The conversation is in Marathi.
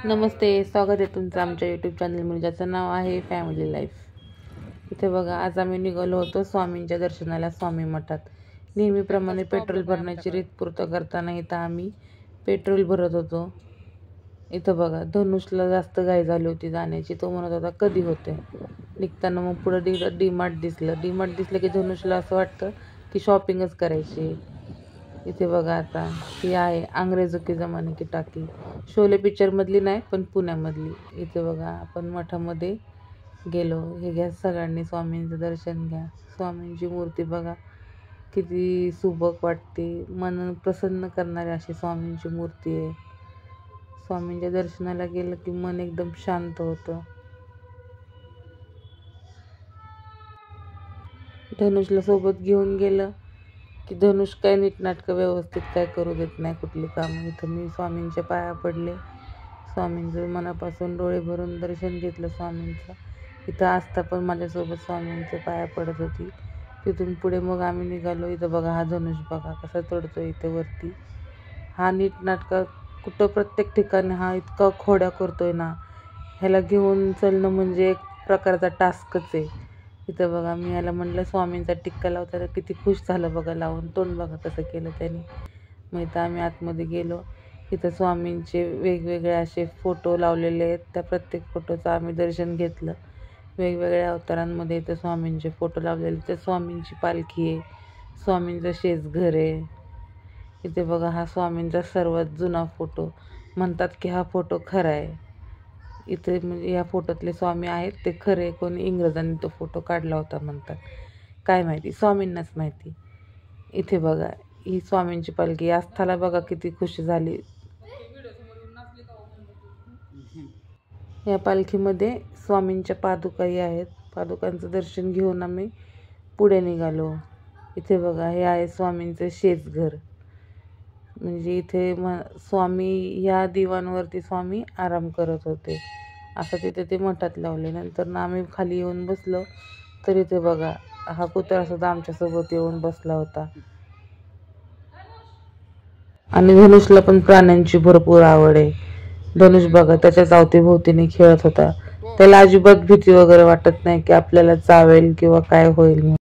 नमस्ते, स्वागत आहे तुमचं आमच्या यूट्यूब चॅनलमध्ये ज्याचं नाव आहे फॅमिली लाईफ. इथे बघा, आज आम्ही निघालो होतो स्वामींच्या दर्शनाला स्वामी मठात. नेहमीप्रमाणे पेट्रोल भरण्याची रीत पूर्ण करताना इथं आम्ही पेट्रोल भरत होतो. इथं बघा, धनुषला जास्त घाई झाली होती जाण्याची. तो म्हणत होता कधी होते. निघताना मग पुढं डी-मार्ट दिसलं की धनुषला असं वाटतं की शॉपिंगच करायची. इथे बघा, आता ही आहे अंग्रेजो के जमाने की टाकी. शोले पिक्चरमधली नाही, पण पुण्यामधली. इथे बघा, आपण मठामध्ये गेलो. हे घ्या सगळ्यांनी, स्वामींचं दर्शन घ्या. स्वामींची मूर्ती बघा किती सुबक वाटते, मन प्रसन्न करणारी अशी स्वामींची मूर्ती आहे. स्वामींच्या दर्शनाला गेलं की मन एकदम शांत होतं. धनुषला सोबत घेऊन गेलं की धनुष काय नीटनाटकं व्यवस्थित काय करू देत नाही कुठली कामं. इथं मी स्वामींच्या पाया पडले, स्वामींचं मनापासून डोळे भरून दर्शन घेतलं स्वामींचं. इथं आस्था पण माझ्यासोबत स्वामींच्या पाया पडत होती. तिथून पुढे मग आम्ही निघालो. इथं बघा, हा धनुष बघा कसा चढतो इथे वरती. हा नीटनाटका कुठं प्रत्येक ठिकाणी हा इतका खोड्या करतोय ना, ह्याला घेऊन चलणं म्हणजे एक प्रकारचा टास्कच आहे. इथं बघा, मी याला म्हटलं स्वामींचा टिक्का लावताना किती खुश झालं बघा लावून. तोंड बघा कसं केलं त्याने. मग इथं आम्ही आतमध्ये गेलो. इथं स्वामींचे वेगवेगळे असे फोटो लावलेले आहेत. त्या प्रत्येक फोटोचं आम्ही दर्शन घेतलं. वेगवेगळ्या अवतारांमध्ये इथं स्वामींचे फोटो लावलेले. इथं स्वामींची पालखी आहे, स्वामींचं शेजघर आहे. इथे बघा, हा स्वामींचा सर्वात जुना फोटो. म्हणतात की हा फोटो खरा आहे. इथे म्हणजे या फोटोतले स्वामी आहेत ते खरे, कोणी इंग्रजांनी तो फोटो काढला होता म्हणतात. काय माहिती, स्वामींनाच माहिती. इथे बघा, ही स्वामींची पालखी. आस्थाला बघा किती खुश झाली. या पालखीमध्ये स्वामींच्या पादुकाही आहेत. पादुकांचं दर्शन घेऊन आम्ही पुढे निघालो. इथे बघा, हे आहे स्वामींचं शेजघर. म्हणजे इथे स्वामी ह्या दिवाणवरती स्वामी आराम करत होते, असं तिथे ते मठात लावले. नंतर ना आम्ही खाली येऊन बसलो, तर इथे बघा, हा कुत्रा सुद्धा आमच्यासोबत येऊन बसला होता. आणि धनुषला पण प्राण्यांची भरपूर आवड आहे. धनुष बघा त्याच्याच अवतीभोवतीने खेळत होता. त्याला अजिबात भीती वगैरे वाटत नाही की आपल्याला चावेल किंवा काय होईल.